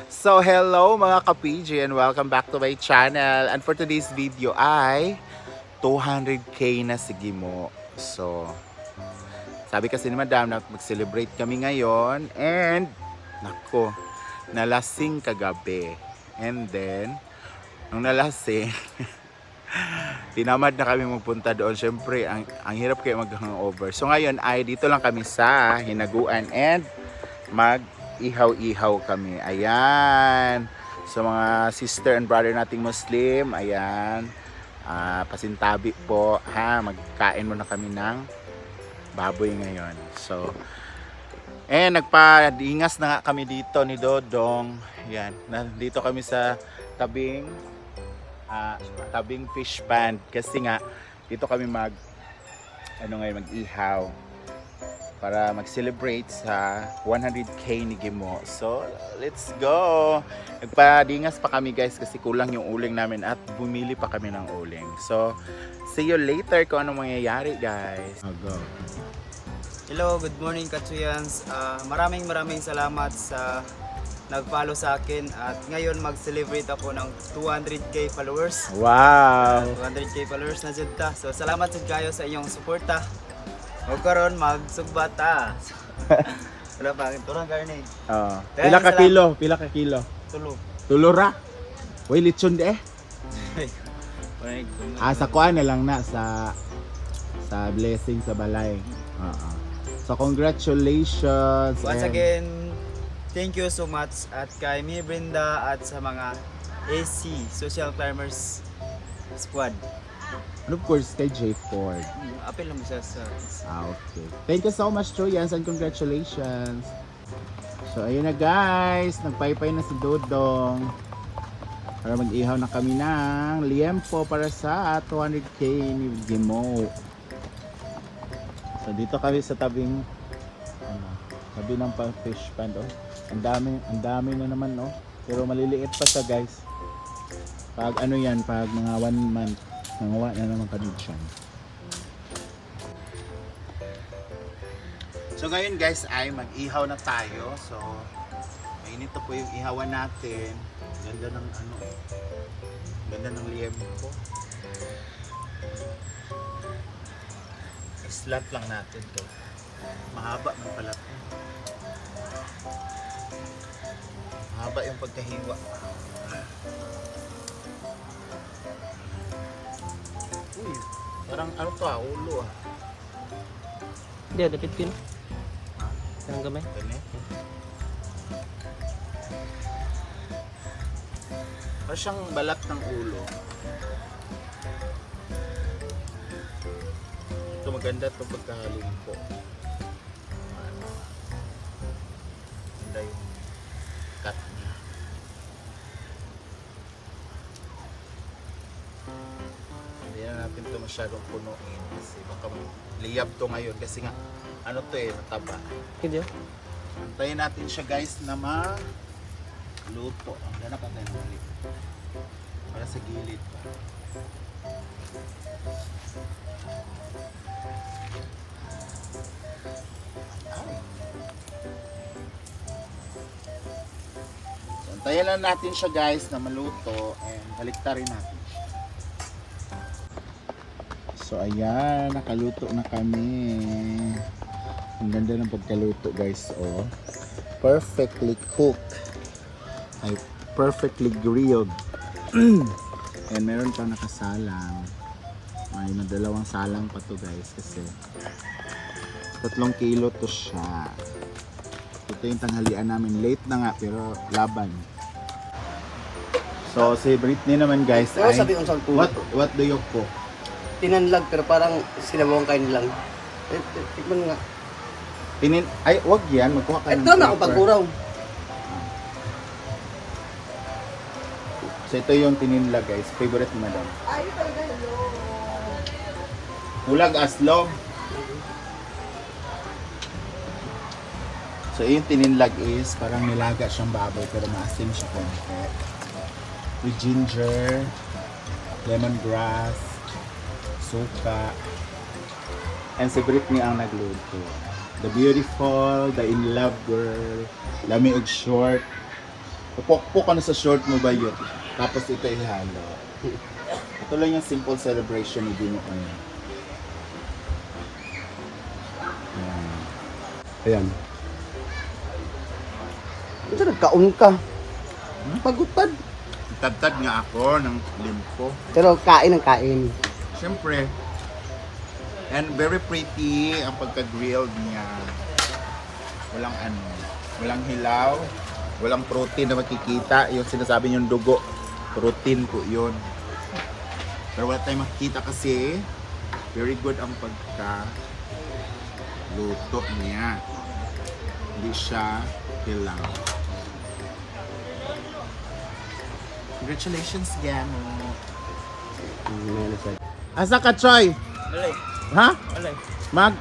So hello mga ka-PG and welcome back to my channel. And for today's video ay 200k na sige mo. So sabi kasi ni Madam na mag-celebrate kami ngayon and nako, nalasing kagabi. And then nung nalasing tinamad na kami magpunta doon. Syempre ang hirap kayo mag-hangover. So ngayon ay dito lang kami sa Hinaguan and mag-ihaw-ihaw kami. Ayan. So mga sister and brother nating Muslim, ayan. Pasintabi po, ha. Magkain muna kami ng baboy ngayon. So, nagpa-dingas na nga kami dito ni Dodong. Ayan. Nandito kami sa tabing fish pond kasi nga dito kami mag-ihaw para mag-celebrate sa 100k ni Gimo. So, let's go! Nagpadingas pa kami guys kasi kulang yung uling namin at bumili pa kami ng uling. So, see you later kung anong mangyayari guys. Go. Hello, good morning Katsuyans. Maraming salamat sa nag-follow sa akin at ngayon mag-celebrate ako ng 200k followers. Wow! 200k followers na dyan ta. So, salamat sa kayo sa inyong suporta. O karon magsugbata. Wala pa, turang karne. Pila ka kilo? Pila ka kilo? Tulo. Tulo ra? Uy, lechon de eh. Sa kuan na lang na sa blessing sa balay. So congratulations. Once again, thank you so much at kay Mi Brenda at sa mga AC, Social Climbers Squad. And of course, kay J Ford. Apel lang mo siya sa... Okay. Thank you so much, Troyans, and congratulations. So, ayun na guys. Nagpaypay na si Dodong. Para mag-ihaw na kami ng liempo para sa 200k ni Gimo. So, dito kami sa tabing tabi ng fish pond. Oh. Ang dami na naman. Oh. Pero maliliit pa siya guys. Pag ano yan, pag mga 1 month. Nangawa na naman kami dyan. So ngayon guys ay mag-ihaw na tayo. So mainit po yung ihawan natin. Ganda ng ganda ng liempo. Islat lang natin to. Mahaba man pala to. Mahaba yung pagkahiwa. Uy, parang ano to ulo Hindi, dapit pin. Ang gamay. Gani? Parang siyang balat ng ulo. Ito maganda ito pagkahalin po. Ganda yung cut niya. Hindi na natin ito masyadong punuin kasi baka liyab to ngayon kasi nga ano to mataba. Hindi. Antayin natin siya guys na maluto. Ang ganap ang tayo para sa gilid pa. So, antayin lang natin siya guys na maluto and baliktarin natin siya. So ayan, nakaluto na kami. Ang ganda ng pagkaluto guys, oh. Perfectly cooked. Ay, perfectly grilled. And meron pa nakasalang. May madalawang salang pa to guys kasi 3 kilo to siya. Ito yung tanghalian namin. Late na nga pero laban. So si Britney naman guys ay Sabi kong sangkulo. what do you cook? Tinanlag pero parang sinabawang kain lang. Tikman nga. Ay, wag yan. Magkuha ka ng Ito na ako paper. pagkuraw. So ito yung tininla guys. Favorite ni Madam. Hulag aslog. So yung tininlag is parang nilaga siyang baboy pero maasim siya konti. With ginger, lemongrass, suka, and si Britney ang nagluto. The beautiful, the in love girl, lami og short, Pupok-pok ka na sa short mo ba yun? Tapos ito ihalo. Ito lang yung simple celebration ni Dino. Ayan. Ito nagkaon ka. Pagutad. Tad-tad nga ako ng limpo. Pero kain ang kain. Siyempre. And very pretty ang pagka-grilled niya. Walang ano, walang hilaw, walang protein na makikita. Yung sinasabi niyong dugo, protein po yun. Pero wala tayong makikita kasi very good ang pagka-luto niya. Hindi siya hilaw. Congratulations, Gamo. Asa ka, Troy? Ulay. Ha? Ulay. Mag?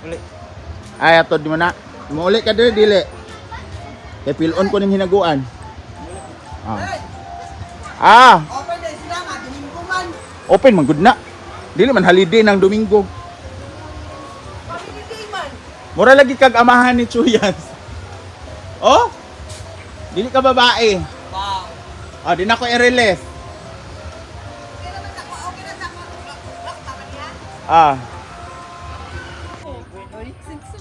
Ulay. Ay, ato di mo na. Mauli ka dili, dili. Kaya pilon ko ng hinaguan. Ah. Open na sila nga, Domingo man. Open man, good na. Dili man holiday ng Domingo. Family day man. Mura lagi kag amahan ni Chuyans. Oh? Dili ka babae. Wow. Ah, di na ko i-release. Okay naman ako, okay na sa ako. Block pa man yan. Ah.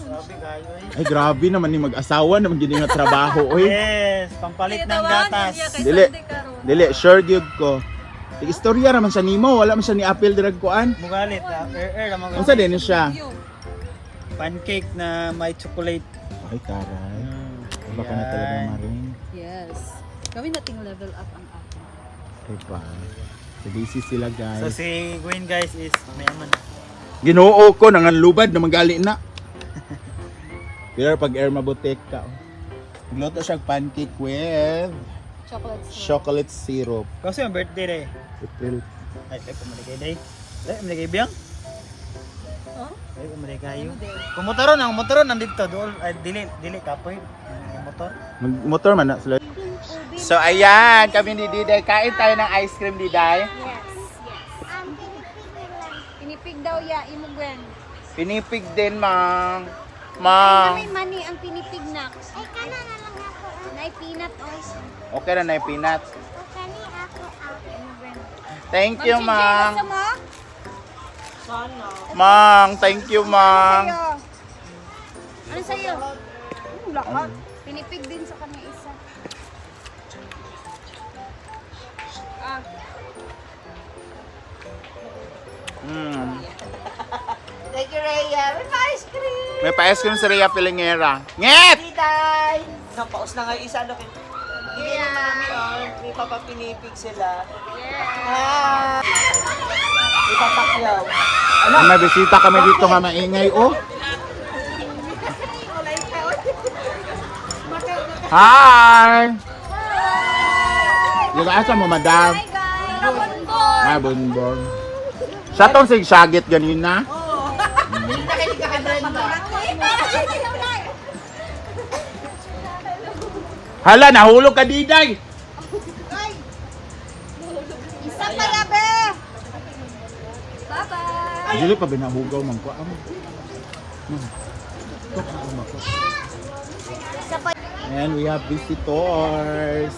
Grabe kayo eh. Ay, grabe naman ni mag-asawa naman gini nga trabaho, oy. Yes, pampalit ng gatas. Dili. Dili, sure gyud ko. Di istorya raman siya nimo, wala man siya ni appeal dirag kuan. Mugalit, naman ko. Unsa din siya? Pancake na may chocolate. Ay, taray. Baka na talaga maring. Yes. Gawin nating level up ang akin. Diba? So busy sila So guys. si Gwen guys is mayaman. Ginoo ko nanganlubad na magali na. Pero pag air mabutik ka. Gluto siya pancake with Chocolate syrup. chocolate syrup. Kasi yung birthday eh. April. Ay, pumaligay day. Ay, pumaligay biyang. Huh? Ay, pumaligay kayo. Ano din? Kung motoron nandito doon. Ay, dili kapoy. Yung motor. Motor man na sila. So ayan, kami ni Diday. Kain tayo ng ice cream, Diday. Yes. Pinipig daw ya, imugwen. Pinipig din, Mang. Mang. May mani ang pinipig na. Ay, kana na lang ako. Nay peanut also. Okay na na yung peanut. Kani ako imugwen. Thank you, Mang. Gusto mo? Mang, thank you, Mang. Ano sa'yo? Lahat. Pinipig din sa kanya isa. Ah. Mm. Thank you, Rhea. May ice cream. May pa-ice cream sa Rhea Pilingera. Nget! Tiday. Napaos na nga isa. Hindi na mami, oh. May papapinipig sila. Ah. Ipapakyaw. May bisita kami dito nga maingay, oh. Hi! Yung asa mo, madam? Hi guys! Bonbon! Ay, bonbon. Siya tong sigsagit ganina. Hala, nahulog ka, Diday! Isa pa yabe! Bye-bye! Dili pa binahugaw man ko. Isa pa. And we have visitors.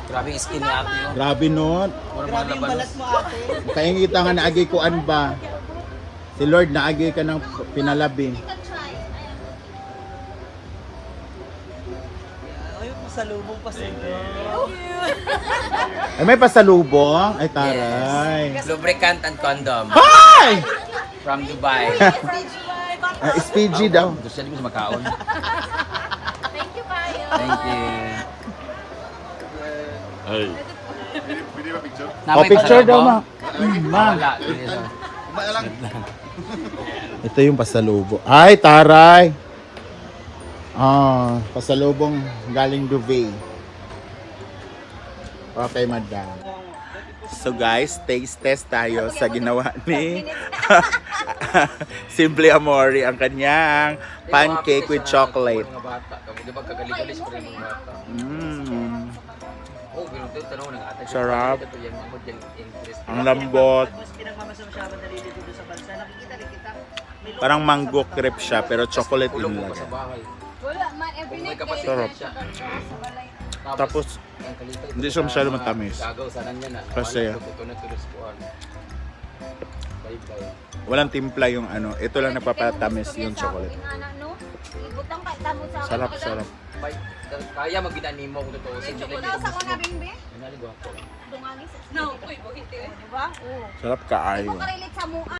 Grabe yung skin ni Ate yun. Grabe nun. Grabe yung balat mo, ate. Kaingita nga naagay ko an ba? Si Lord naagay ka ng pinalabi. Ay, masalubong pa sa inyo. Ay, may pasalubong? Ay, taray. Lubricant and condom Hi! from Dubai. SPG daw. Gusto niyo sa makaon. Thank you kayo! Thank you. Oh, picture daw, ma. Ma. Wala. Ito yung pasalubong. Ay, taray. Ah, pasalubong galing Dubai. Okay, madam. So guys, taste test tayo sa ginawa ni Simple Amore ang kanyang pancake with chocolate. Di ba kagaling-galis pa rin mga bata? Mm, Oh, ganun din. Tanong ng ate. Sarap. Ito yan, mamod yan, interest. ang lambot. Mas pinagmamasamasyaban na rin dito sa bansa. Nakikita rin kita. Parang mango crepe siya pero chocolate Kulong in mo pa sa lang. bahay. Wala man, every Kung may night kapatid Sarap. siya. sa balay. Tapos, ang kalito, hindi siya masyado matamis. Gagaw sana niya na. Kasi, Tutunan-tulos ko. Bye-bye. walang timpla yung ano. Ito lang nagpapatamis yung chocolate. Ibutang ka tamo sa akin. Sarap, sarap. Bye. Kaya magginanimo kung totoo. Ito sa mga bimbi. Nanaligo ako. Dungagi sa. No, uy, bukit eh. Di ba? Oo. Sarap kaayo. Mo karelate sa mua.